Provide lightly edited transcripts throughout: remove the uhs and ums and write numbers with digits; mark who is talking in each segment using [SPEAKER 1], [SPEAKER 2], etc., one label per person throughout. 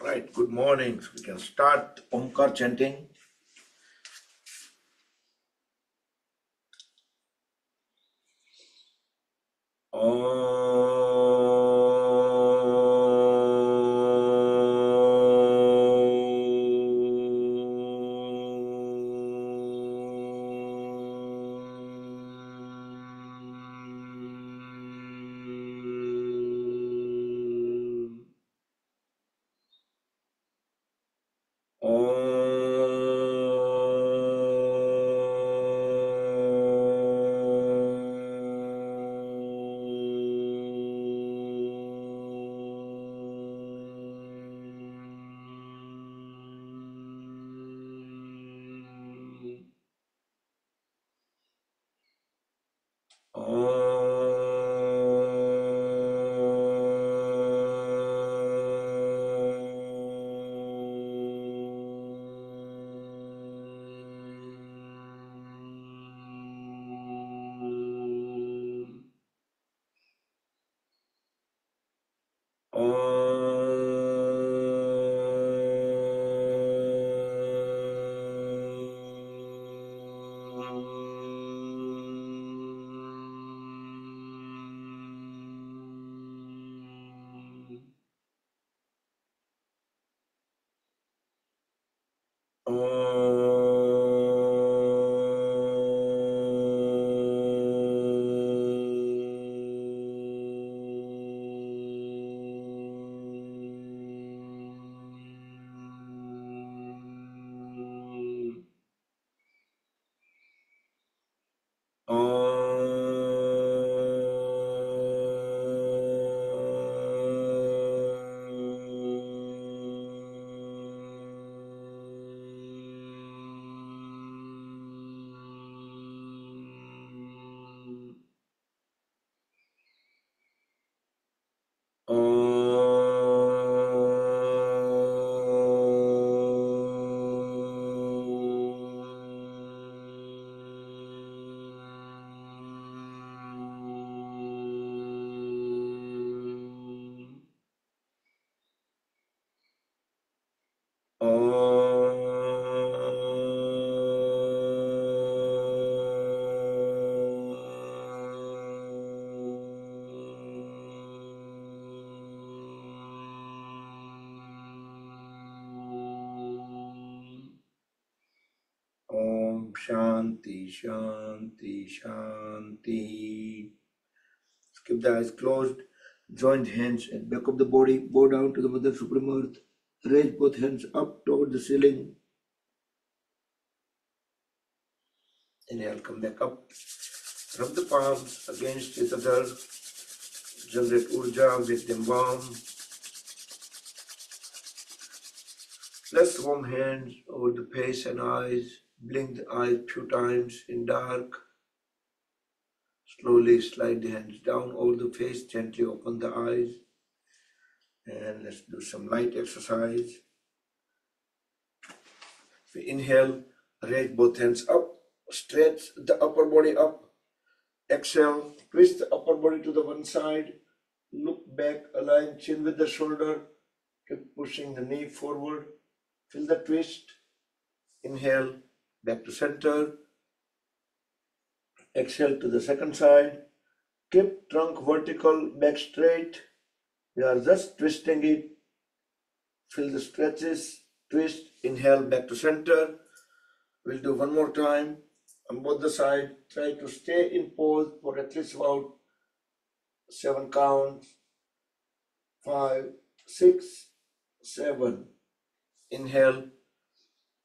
[SPEAKER 1] Right, good morning. So we can start Omkar chanting. Om Shanti Shanti Shanti. Keep the eyes closed, join hands at back of the body, bow down to the Mother Supreme Earth, raise both hands up toward the ceiling. Inhale, come back up, rub the palms against each other, generate urja, make them warm. Place warm hands over the face and eyes, blink the eyes few times in dark. Slowly slide the hands down over the face, gently open the eyes. And let's do some light exercise. We inhale, raise both hands up, stretch the upper body up. Exhale, twist the upper body to the one side, look back, align chin with the shoulder, keep pushing the knee forward, feel the twist. Inhale, back to center. Exhale to the second side. Keep trunk vertical, back straight. We are just twisting it. Feel the stretches, twist, inhale, back to center. We'll do one more time on both the sides. Try to stay in pose for at least about 7 counts. 5, 6, 7. Inhale,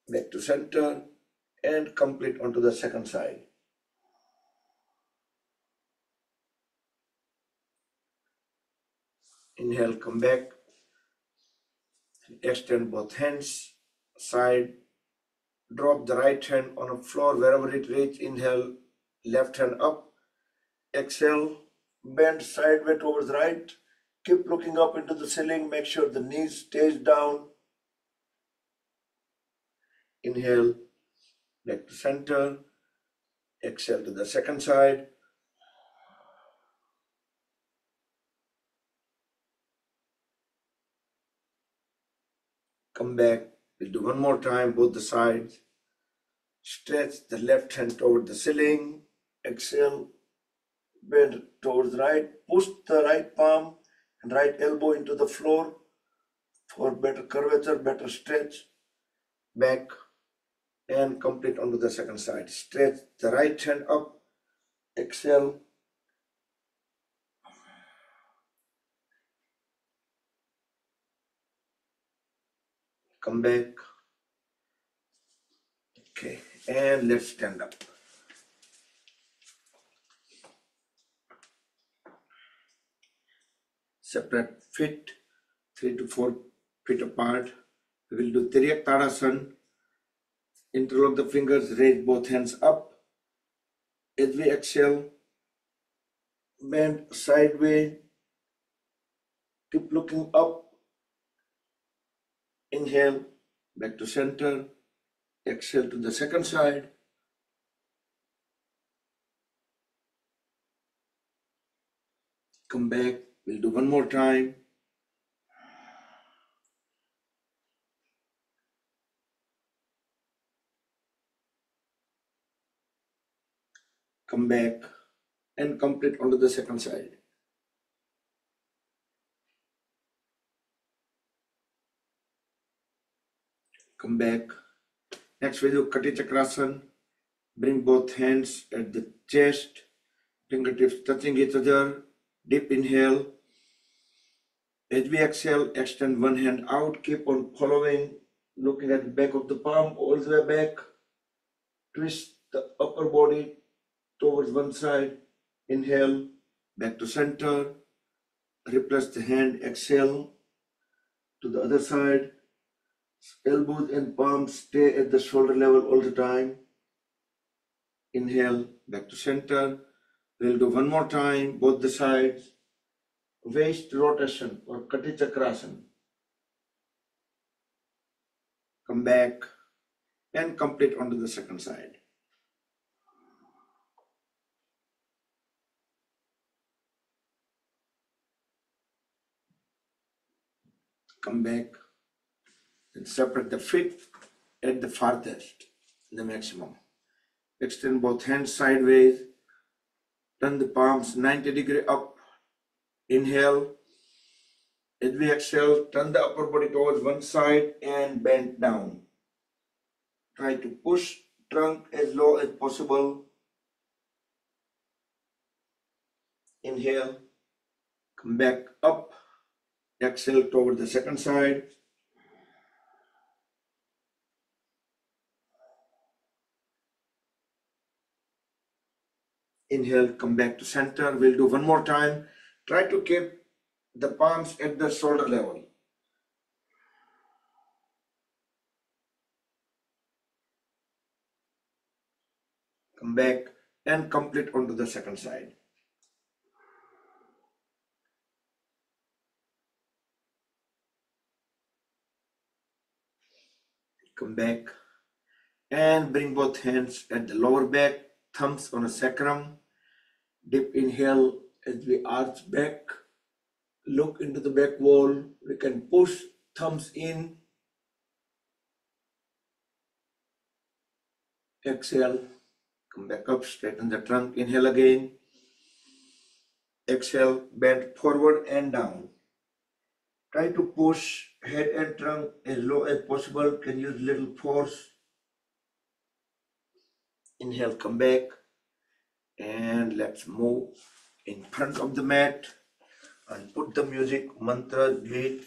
[SPEAKER 1] back to center, and complete onto the second side. Inhale, come back, extend both hands, side, drop the right hand on the floor wherever it reaches. Inhale, left hand up, exhale, bend sideways towards right, keep looking up into the ceiling, make sure the knees stays down. Inhale, back to center, exhale to the second side. Come back. We'll do one more time, both the sides. Stretch the left hand toward the ceiling. Exhale. Bend towards the right. Push the right palm and right elbow into the floor for better curvature, better stretch. Back and complete onto the second side. Stretch the right hand up. Exhale. Come back. Okay, and let's stand up. Separate feet 3 to 4 feet apart. We will do Tiryak Tadasana. Interlock the fingers, raise both hands up. As we exhale, bend sideways. Keep looking up. Inhale, back to center. Exhale to the second side. Come back. We'll do one more time. Come back and complete onto the second side. Come back. Next we do Kati Chakrasana. Bring both hands at the chest, fingertips touching each other. Deep inhale. As we exhale, extend one hand out. Keep on following, looking at the back of the palm all the way back. Twist the upper body towards one side. Inhale, back to center. Replace the hand. Exhale to the other side. Elbows and palms stay at the shoulder level all the time. Inhale, back to center. We'll do one more time, both the sides. Waist rotation or Kati Chakrasana. Come back and complete onto the second side. Come back and separate the feet at the farthest, the maximum. Extend both hands sideways. Turn the palms 90 degrees up. Inhale. As we exhale, turn the upper body towards one side and bend down. Try to push trunk as low as possible. Inhale. Come back up. Exhale toward the second side. Inhale, come back to center. We'll do one more time. Try to keep the palms at the shoulder level. Come back and complete onto the second side. Come back and bring both hands at the lower back, thumbs on a sacrum. Deep inhale as we arch back. Look into the back wall. We can push thumbs in. Exhale. Come back up, straighten the trunk. Inhale again. Exhale, bend forward and down. Try to push head and trunk as low as possible. Can use little force. Inhale, come back. And let's move in front of the mat and put the music, mantra, beat.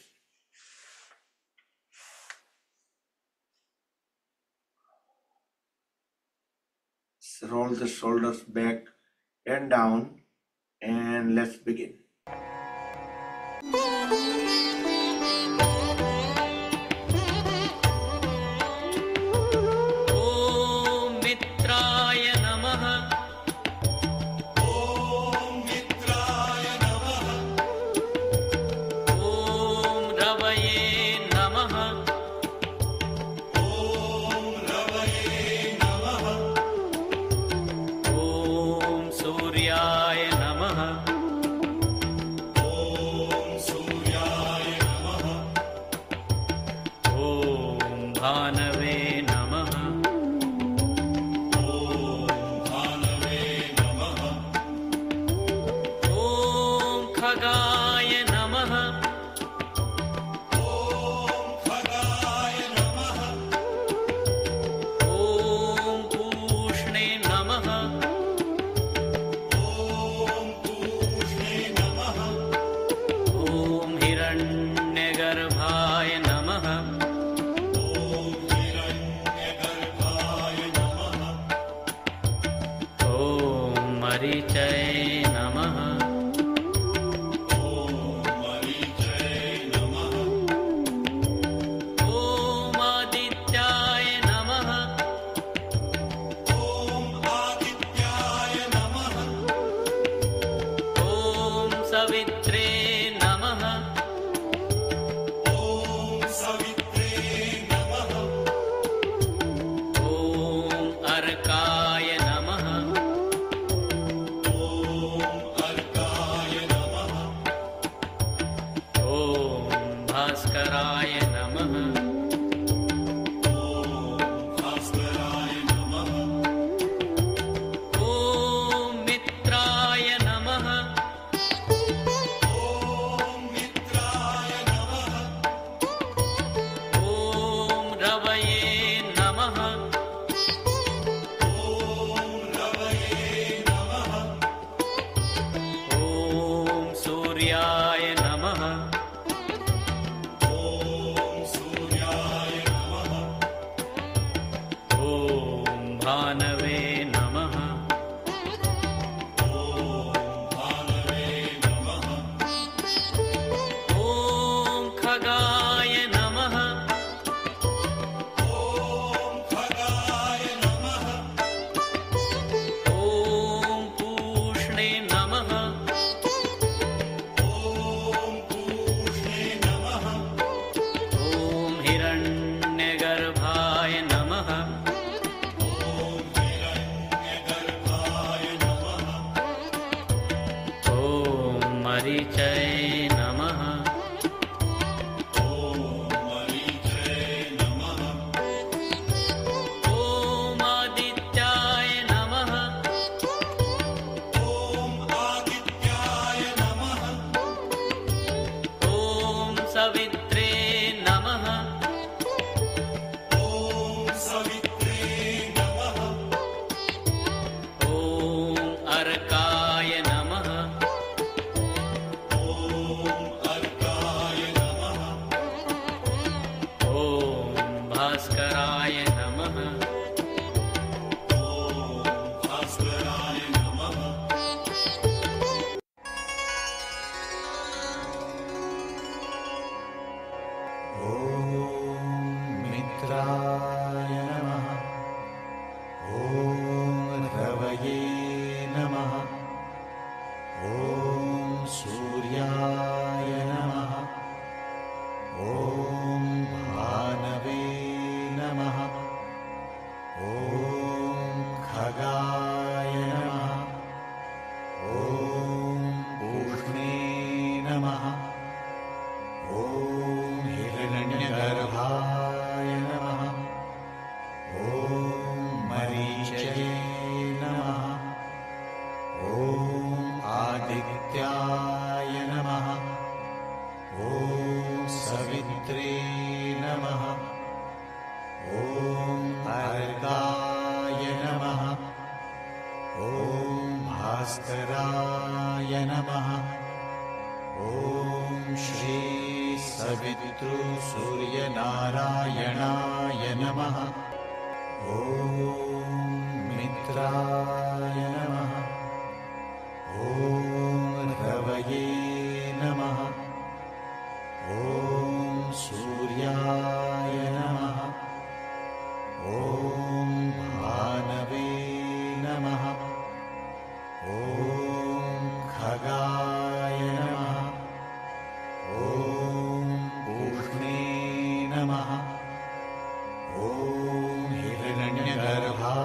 [SPEAKER 1] Roll the shoulders back and down, and let's begin.
[SPEAKER 2] Oh मरीचये नमः। ॐ आदित्याय नमः। ॐ सवित्रे नमः। ॐ अर्काय नमः। ॐ भास्कराय नमः। ॐ मित्राय नमः। ॐ रवये नमः। ॐ सूर्याय नमः। ॐ भानवे नमः। ॐ खगाय नमः। ॐ पूष्णे नमः। ॐ हिरण्यगर्भाय नमः। ॐ मरीचये नमः। ॐ आदित्याय नमः। ॐ सवित्रे नमः। ॐ अर्काय नमः। ॐ भास्कराय नमः।
[SPEAKER 3] मित्राय नमः। ॐ रवये नमः। ॐ सूर्याय नमः। ॐ भानवे नमः। ॐ खगाय नमः। ॐ पूष्णे नमः। ॐ हिरण्यगर्भाय नमः। ॐ मरीचये नमः। ॐ आदित्याय नमः। ॐ सवित्रे नमः। ॐ अर्काय नमः। ॐ भास्कराय नमः। ॐ श्री सवितृ सूर्यनारायणाय नमः। ॐ मित्राय नमः। ॐ रवये नमः। ॐ सूर्याय नमः। ॐ भानवे नमः। ॐ खगाय नमः। ॐ पूष्णे नमः। ॐ हिरण्यगर्भाय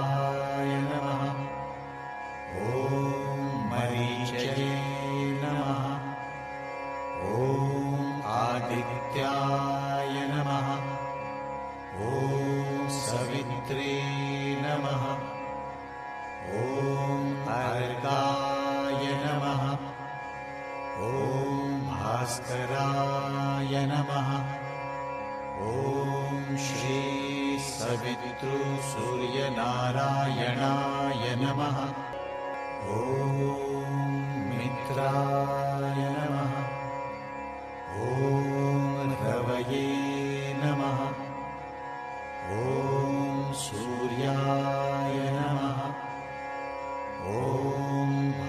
[SPEAKER 3] नमः। ॐ मरीचये नमः। ॐ आदित्याय नमः। ॐ सवित्रे नमः। ॐ अर्काय नमः। ॐ भास्कराय नमः। ॐ श्री सवितृ सूर्यनारायणाय नमः। ॐ मित्राय नमः। ॐ रवये नमः। ॐ सूर्याय नमः। ॐ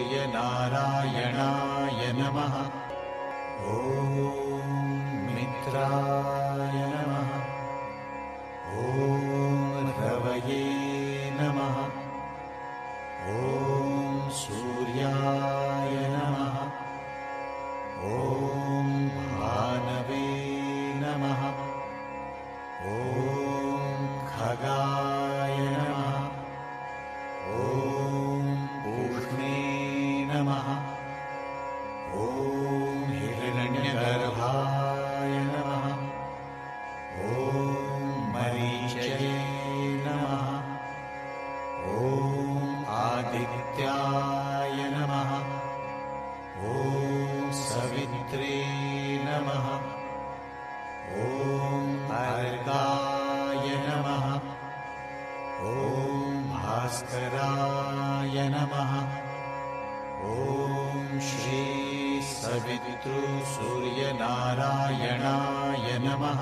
[SPEAKER 3] सूर्यनारायणाय नमः। ॐ मित्राय नमः। ॐ रवये नमः। ॐ सूर्याय नमः। ॐ भानवे नमः। ॐ खगाय नमः। ॐ पूष्णे नमः। ॐ हिरण्यगर्भाय नमः। ॐ मरीचये नमः। ॐ आदित्याय नमः। ॐ सवित्रे नमः। ॐ अर्काय नमः। ॐ भास्कराय नमः। ॐ श्री सवितृसूर्यनारायणाय नमः।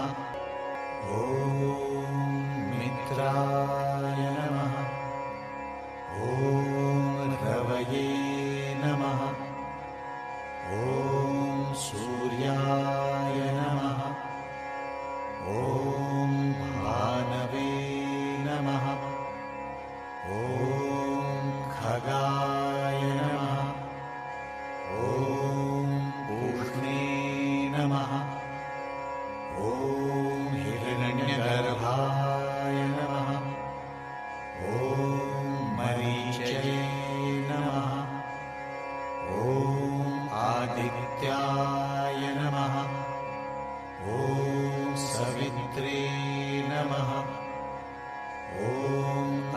[SPEAKER 3] ॐ मित्राय नमः। ॐ रवये नमः। ॐ सूर्याय नमः। ॐ भानवे नमः। ॐ खगाय नमः। ॐ पूष्णे नमः। ॐ हिरण्यगर्भाय नमः। ॐ मरीचये नमः। ॐ आदित्याय नमः। ॐ सवित्रे नमः। ॐ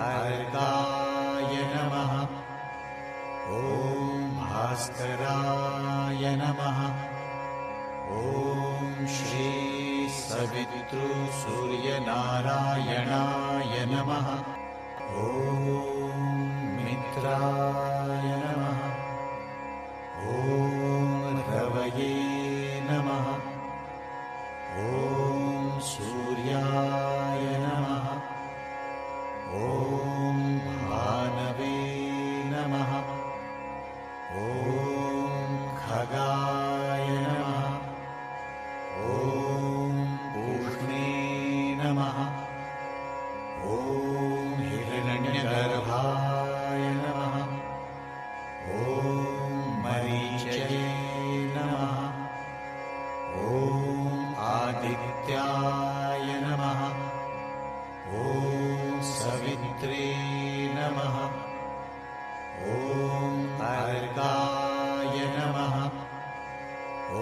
[SPEAKER 3] अर्काय नमः। ॐ भास्कराय नमः। ॐ श्री सवितृसूर्यनारायणाय नमः। ॐ मित्राय नमः। ॐ रवये नमः। ॐ सूर्याय नमः। ॐ भानवे नमः। ॐ खगाय नमः। ॐ पूष्णे नमः। ॐ हिरण्यगर्भाय नमः। ॐ मरीचये नमः। ॐ आदित्याय नमः। ॐ सवित्रे नमः। ॐ अर्काय नमः। ॐ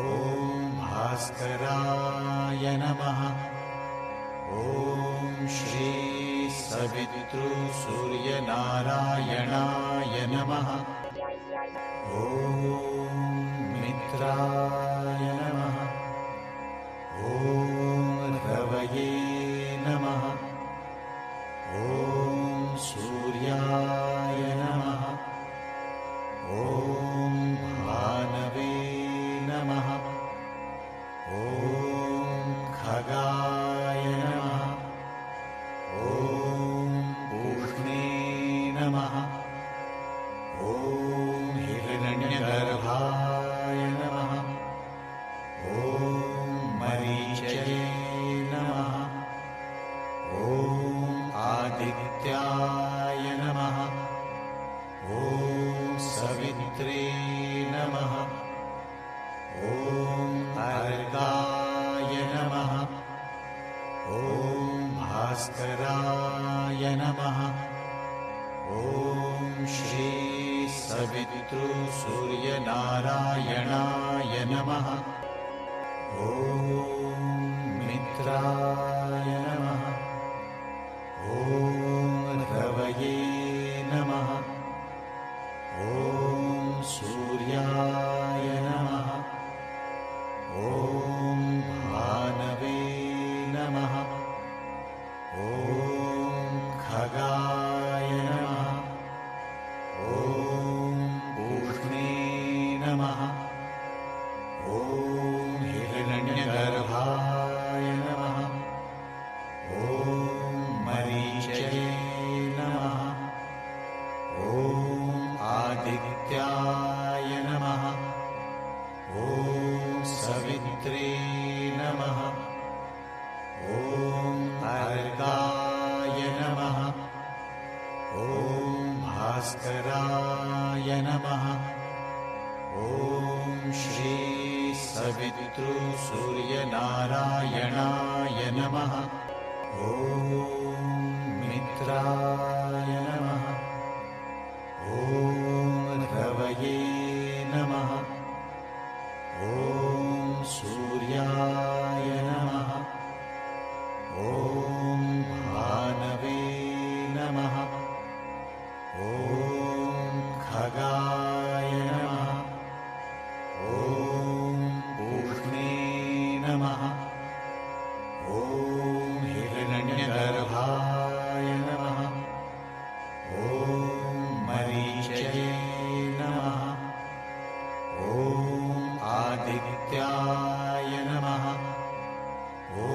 [SPEAKER 3] भास्कराय नमः। ॐ श्री सवितृसूर्यनारायणाय नमः। ॐ मित्राय नमः। ॐ रवये नमः। ॐ सूर्याय नमः। ॐ भानवे नमः। ॐ खगाय नमः। ॐ पूष्णे नमः। ॐ हिरण्यगर्भाय नमः। ॐ मरीचये नमः। ॐ आदित्याय नमः। ॐ सवित्रे नमः। ॐ अर्काय नमः। ॐ भास्कराय नमः। ॐ श्री सवितृसूर्यनारायणाय नमः। ॐ मित्राय नमः। ॐ रवये नमः। ॐ सूर्याय नमः। ॐ भानवे नमः। ॐ खगाय नमः। ॐ पूष्णे नमः। ॐ हिरण्यगर्भाय नमः। श्री सवितृसूर्यनारायणाय नमः। ॐ मित्राय नमः। ॐ रवये नमः। ॐ सूर्याय नमः। ॐ भानवे नमः। ॐ खगाय नमः। ॐ पूष्णे नमः। ॐ हिरण्यगर्भाय नमः। ॐ मरीचये नमः। ॐ आदित्याय नमः। ॐ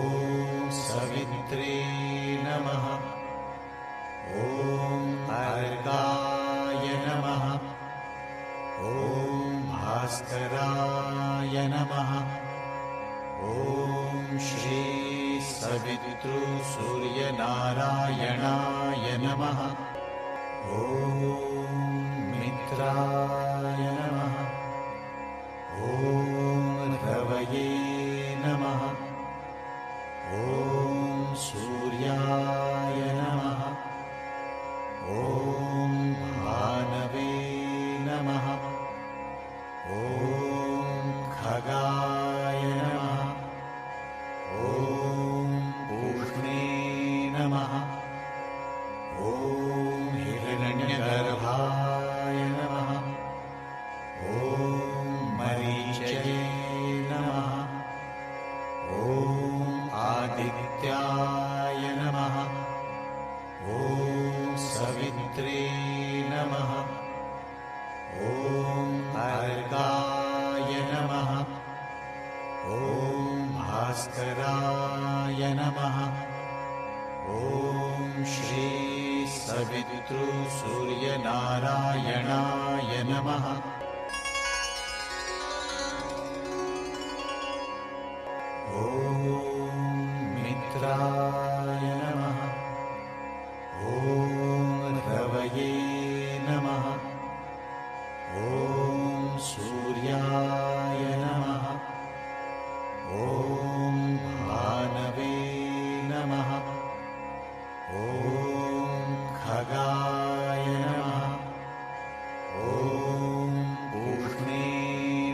[SPEAKER 3] सवित्रे नमः। ॐ अर्काय नमः। ॐ भास्कराय नमः। ॐ श्री सवितृसूर्यनारायणाय नमः। ॐ मित्राय नमः। ॐ रवये नमः। ॐ सूर्याय नमः। ॐ भानवे नमः। ॐ खगाय नमः। ॐ पूष्णे नमः। ॐ हिरण्यगर्भाय नमः। ॐ मरीचये नमः। ॐ आदित्याय नमः। ॐ सवित्रे नमः। ॐ अर्काय नमः। ॐ भास्कराय नमः। ॐ श्री सवितृसूर्यनारायणाय नमः। ॐ मित्राय नमः। ॐ रवये नमः। ॐ सूर्याय नमः। ॐ भानवे नमः। ॐ खगाय नमः। ॐ पूष्णे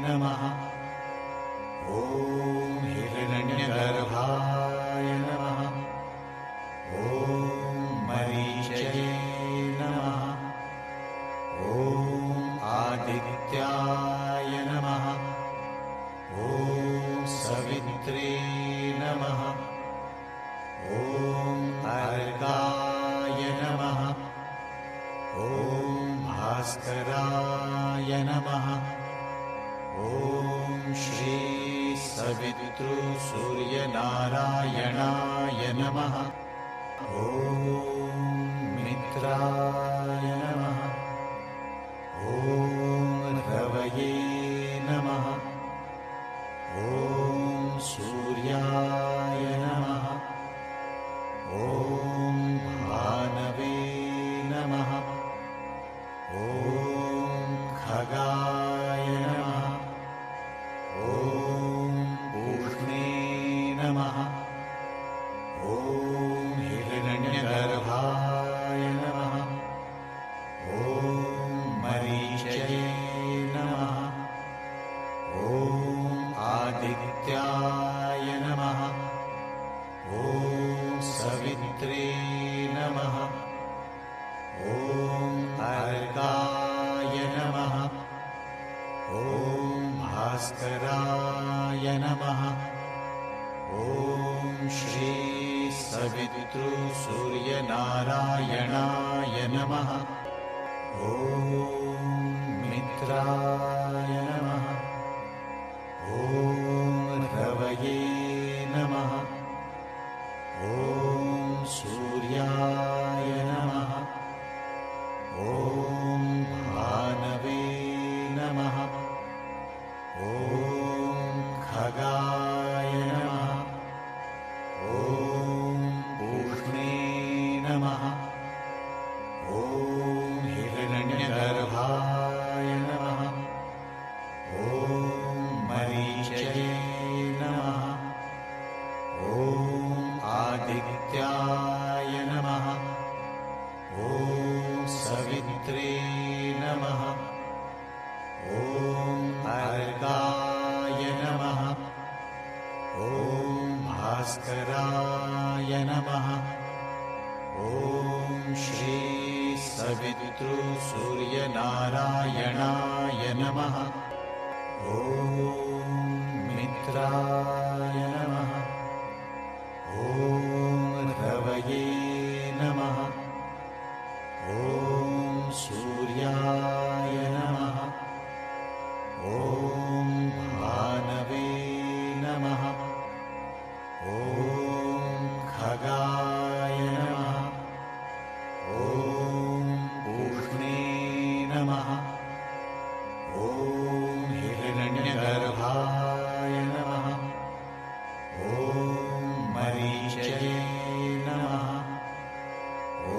[SPEAKER 3] नमः। ॐ हिरण्यगर्भाय नमः। ॐ मरीचये नमः। ॐ आदित्याय नमः। ॐ सवित्रे नमः। ॐ अर्काय नमः। ॐ भास्कराय नमः। ॐ श्री सवितृसूर्यनारायणाय नमः। ॐ मित्राय नमः। ॐ रवये नमः। ॐ सूर्याय नमः। ॐ भानवे नमः। ॐ खगाय नमः। ॐ पूष्णे नमः। ॐ हिरण्यगर्भाय नमः। ॐ मरीचये नमः। ॐ आदित्याय नमः। ॐ सवित्रे नमः। ॐ अर्काय नमः। ॐ भास्कराय नमः। ॐ श्री सवितृसूर्यनारायणाय नमः। ॐ मित्राय नमः। ॐ रवये नमः। ॐ सूर्याय नमः। ॐ भानवे नमः। ॐ खगाय नमः। ॐ पूष्णे नमः। ॐ हिरण्यगर्भाय नमः। भास्कराय नमः। ॐ श्री सवितृसूर्यनारायणाय नमः। ॐ मित्राय नमः। ॐ रवये नमः। ॐ सूर्याय नमः। ॐ भानवे नमः। ॐ खगाय नमः। ॐ पूष्णे नमः। ॐ हिरण्यगर्भाय नमः। ॐ मरीचये नमः। ॐ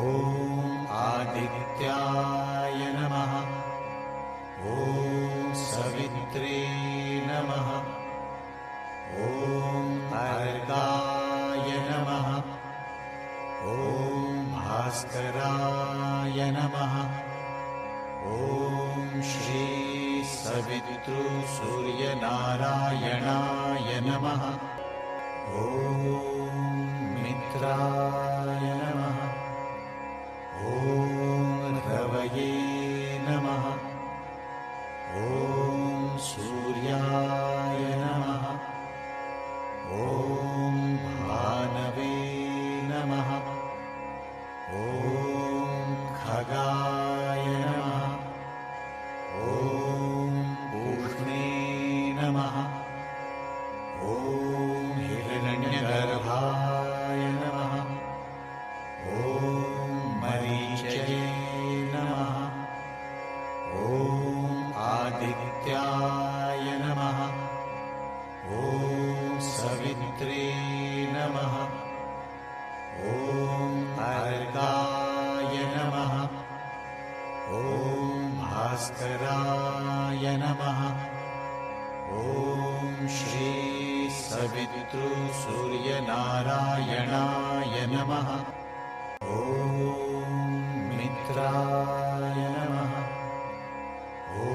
[SPEAKER 3] आदित्याय नमः। ॐ सवित्रे नमः। ॐ अर्गाय नमः। ॐ भास्कराय नमः। ॐ श्री सवितृसूर्यनारायणाय नमः। ॐ मित्राय नमः। ॐ रवये नमः। ॐ सूर्याय नमः। ॐ भानवे नमः। ॐ खगाय नमः। ॐ पूष्णे नमः। ॐ हिरण्यगर्भाय नमः। ॐ मरीचये नमः। ॐ आदित्याय नमः। ॐ सवित्रे नमः। ॐ अर्गाय नमः। ॐ भास्कराय नमः। ॐ श्री सवितृसूर्यनारायणाय नमः। ॐ मित्राय नमः। ॐ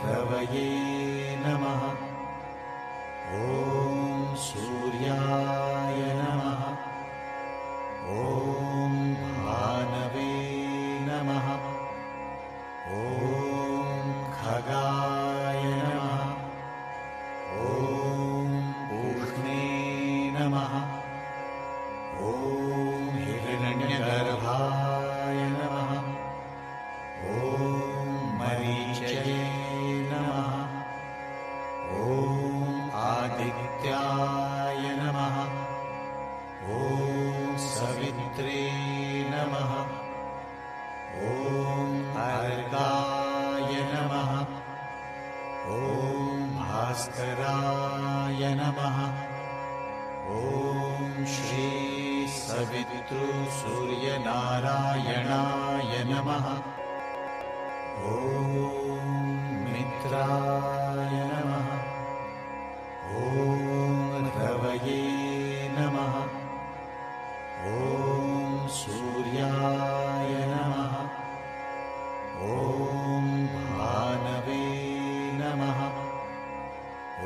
[SPEAKER 3] रवये नमः। ॐ सूर्याय नमः। ॐ भानवे नमः। ॐ खगाय नमः। ॐ पूष्णे नमः। ॐ हिरण्यगर्भाय नमः। ॐ मरीचये नमः। ॐ आदित्याय नमः। ॐ सवित्रे नमः। ॐ अर्गाय नमः। ॐ भास्कराय नमः। ॐ श्री सवितृसूर्यनारायणाय नमः। ॐ मित्राय नमः। ॐ रवये नमः। ॐ सूर्याय नमः। ॐ भानवे नमः।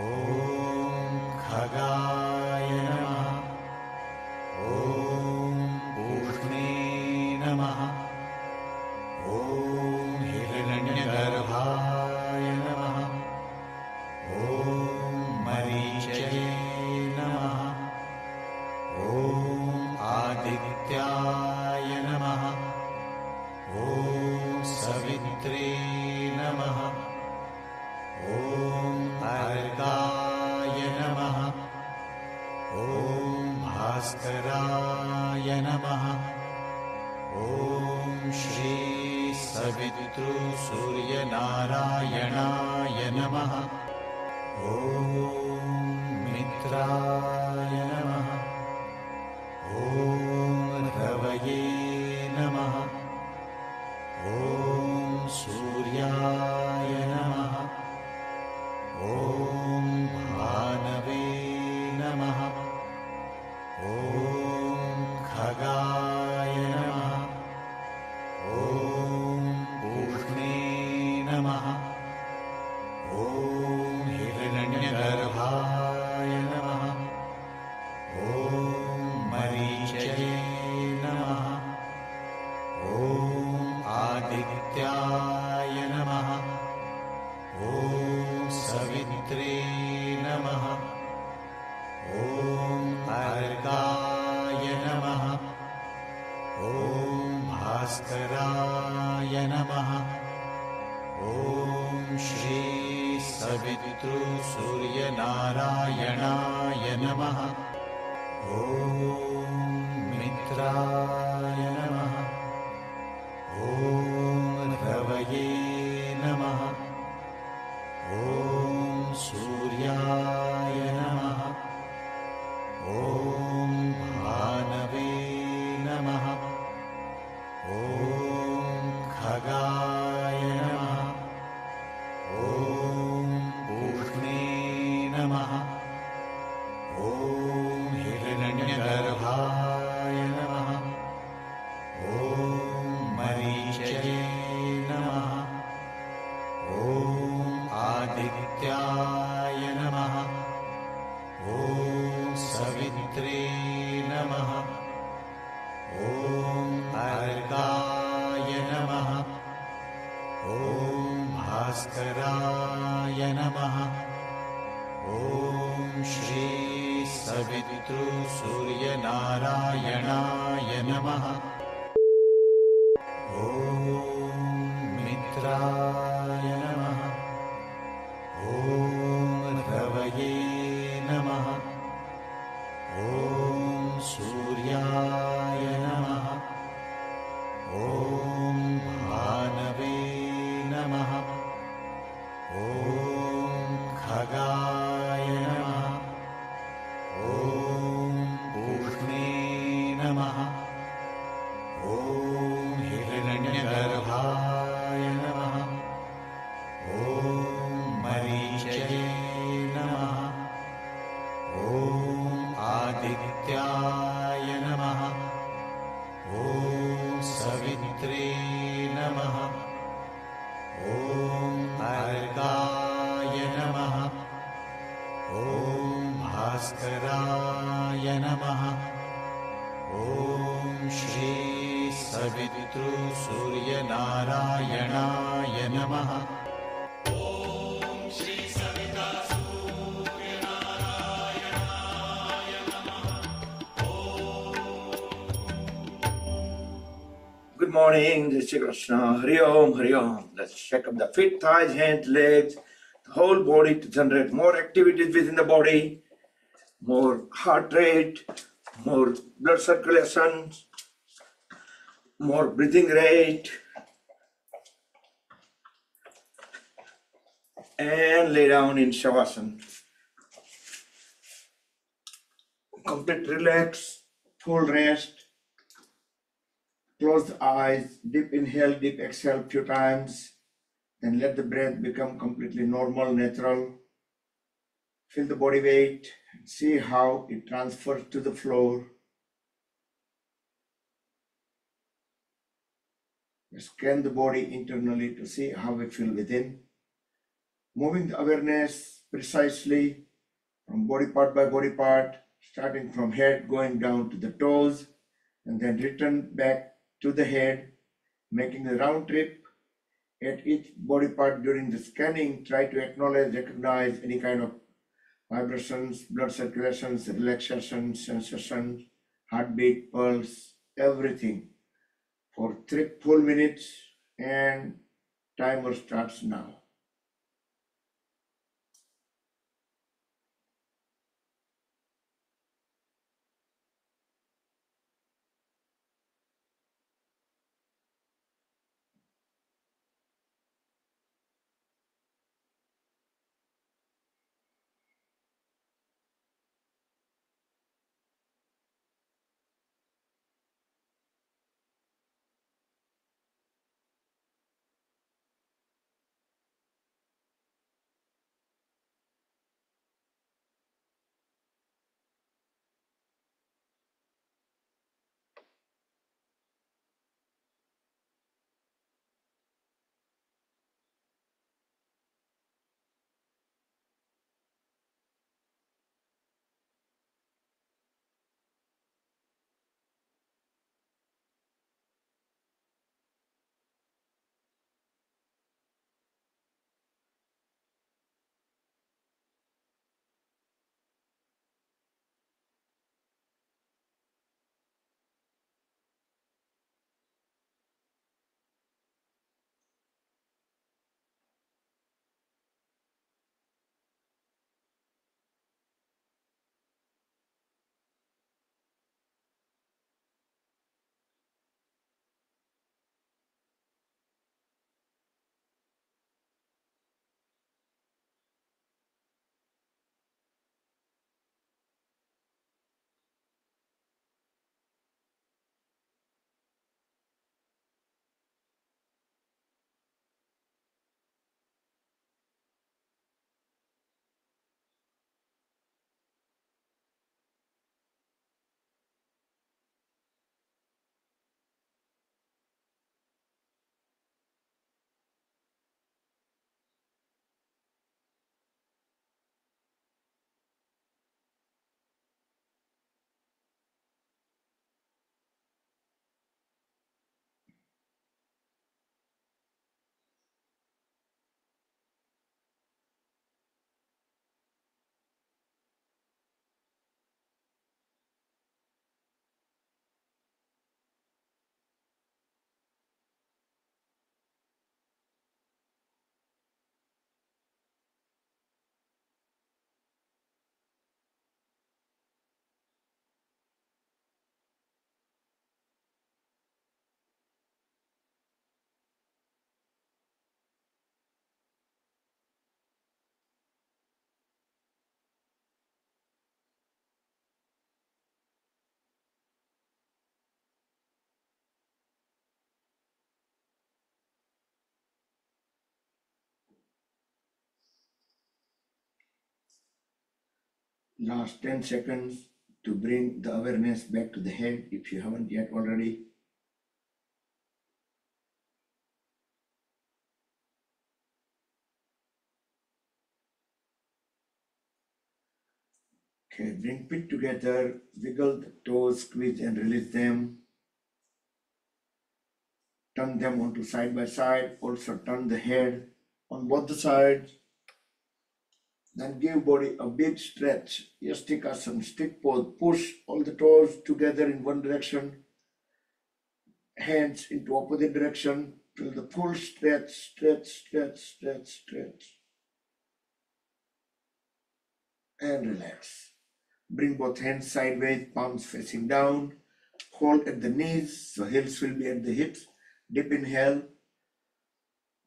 [SPEAKER 3] ॐ खगाय नमः। ॐ पूष्णे नमः। ॐ हिरण्यगर्भाय नमः। ॐ मरीचये नमः। ॐ आदित्याय नमः। ॐ सवित्रे नमः। ॐ अर्गाय नमः। ॐ भास्कराय नमः। ॐ श्री सवितृसूर्यनारायणाय नमः। ॐ मित्राय नमः। ॐ रवये नमः। ॐ सूर्याय नमः। ॐ भानवे नमः। ॐ खगाय नमः। ॐ पूष्णे नमः। ॐ हिरण्यगर्भाय नमः। ॐ भास्कराय नमः। ॐ श्री सवितृसूर्यनारायणाय नमः। ॐ मित्राय नमः। ॐ रवये नमः। ॐ सूर्याय नमः। ॐ भानवे नमः। ॐ खगाय नमः। ॐ पूष्णे नमः। ॐ हिरण्यगर्भाय नमः। ॐ मरीचये नमः। ॐ आदित्याय नमः। ॐ सवित्रे नमः। ॐ अर्काय नमः। ॐ भास्कराय नमः। ॐ श्री सवितृसूर्यनारायणाय नमः। ॐ मित्राय नमः। ॐ रवये नमः। ॐ सूर्याय नमः। ॐ भानवे नमः। ॐ खगाय नमः। ॐ पूष्णे नमः। ॐ हिरण्यगर्भाय नमः। ॐ मरीचये नमः। ॐ आदित्याय नमः। ॐ सवित्रे नमः। ॐ अर्काय नमः। ॐ भास्कराय नमः। ॐ श्री सवितृसूर्यनारायणाय नमः।
[SPEAKER 1] Good morning, this is Shri Krishna. Hari Om, Hari Om. Let's shake up the feet, thighs, hands, legs, the whole body to generate more activities within the body, more heart rate, more blood circulation, more breathing rate. And lay down in Shavasana. Complete relax, full rest. Close the eyes, deep inhale, deep exhale a few times. Then let the breath become completely normal, natural. Feel the body weight, see how it transfers to the floor. Scan the body internally to see how we feel within. Moving the awareness precisely from body part by body part, starting from head, going down to the toes, and then return back to the head, making the round trip. At each body part during the scanning, try to acknowledge, recognize any kind of vibrations, blood circulations, relaxation, sensations, heartbeat, pulse, everything for 3 full minutes, and timer starts now. Last 10 seconds to bring the awareness back to the head if you haven't yet already. Okay, bring feet together, wiggle the toes, squeeze and release them. Turn them onto side by side. Also turn the head on both the sides. Then give body a big stretch. Yastikasana, stick pose. Push all the toes together in one direction. Hands into opposite direction. Feel the full stretch, stretch, stretch, stretch, stretch. And relax. Bring both hands sideways, palms facing down. Hold at the knees, so heels will be at the hips. Deep inhale,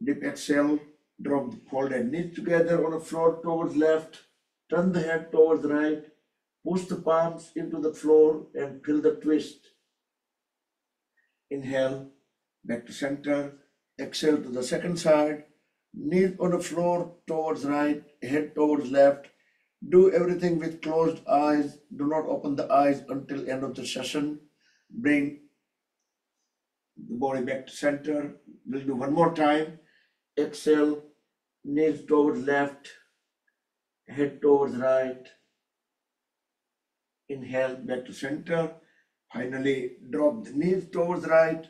[SPEAKER 1] deep exhale. Drop the folded knees together on the floor towards left. Turn the head towards right. Push the palms into the floor and feel the twist. Inhale, back to center. Exhale to the second side. Knees on the floor towards right, head towards left. Do everything with closed eyes. Do not open the eyes until end of the session. Bring the body back to center. We'll do one more time. Exhale, knees towards left, head towards right. Inhale, back to center. Finally, drop the knees towards right,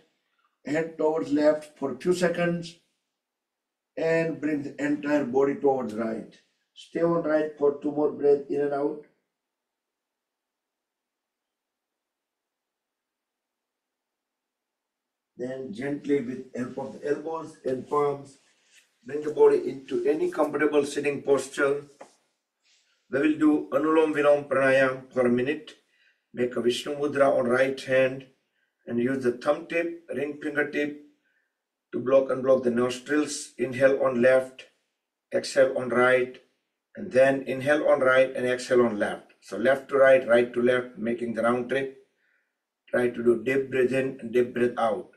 [SPEAKER 1] head towards left for a few seconds, and bring the entire body towards right. Stay on right for 2 more breaths in and out. Then gently with help of the elbows and palms, bring the body into any comfortable sitting posture. We will do Anulom Vilom Pranayam for a minute. Make a Vishnu Mudra on right hand and use the thumb tip, ring fingertip to block and unblock the nostrils. Inhale on left, exhale on right, and then inhale on right and exhale on left. So left to right to left, making the round trip. Try to do deep breath in and deep breath out.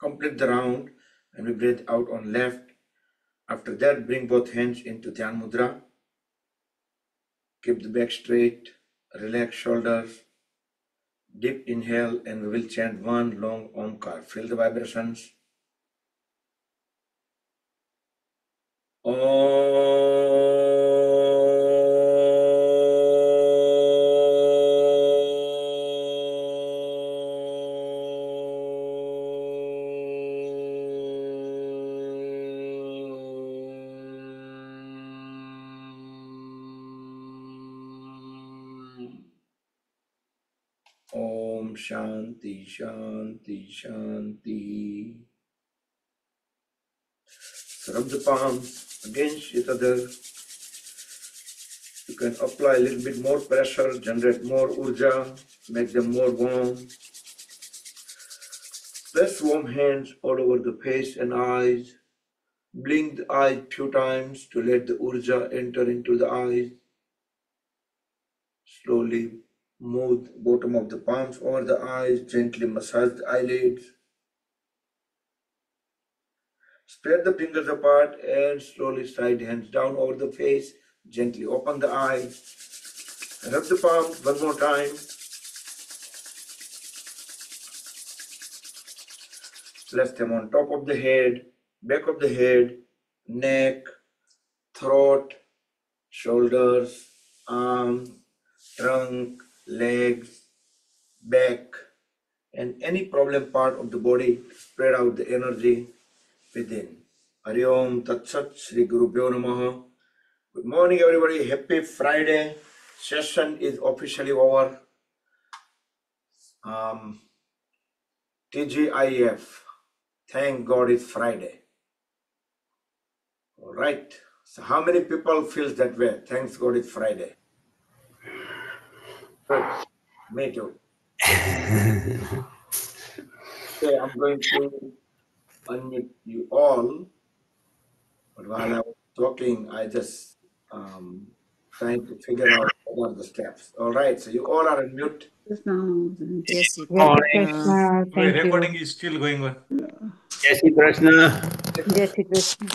[SPEAKER 1] Complete the round and we breathe out on left. After that, bring both hands into Dhyan Mudra. Keep the back straight, relax shoulders. Deep inhale and we will chant one long Omkar. Feel the vibrations. Om Shanti Shanti Shanti. So rub the palms against each other. You can apply a little bit more pressure, generate more urja, make them more warm. Press warm hands all over the face and eyes. Blink the eyes few times to let the urja enter into the eyes. Slowly move the bottom of the palms over the eyes, gently massage the eyelids. Spread the fingers apart and slowly slide hands down over the face. Gently open the eyes. Rub the palms one more time. Place them on top of the head, back of the head, neck, throat, shoulders, arms, trunk, legs, back, and any problem part of the body. Spread out the energy within. Hari Om Tat Sat Shri Guru Pyo Namaha. Good morning, everybody. Happy Friday. Session is officially over. TGIF. Thank God it's Friday. All right. So how many people feels that way? Thanks God it's Friday. Good. Me too. Okay, I'm going to unmute you all. But while I was talking, I just trying to figure out what are the steps. All right. So you all are on mute.
[SPEAKER 4] Jai Shri
[SPEAKER 5] Jai
[SPEAKER 4] Krishna.
[SPEAKER 5] Krishna, thank you.
[SPEAKER 3] Recording is still going on.
[SPEAKER 5] Jai Shri Krishna.
[SPEAKER 4] Jai Shri Krishna.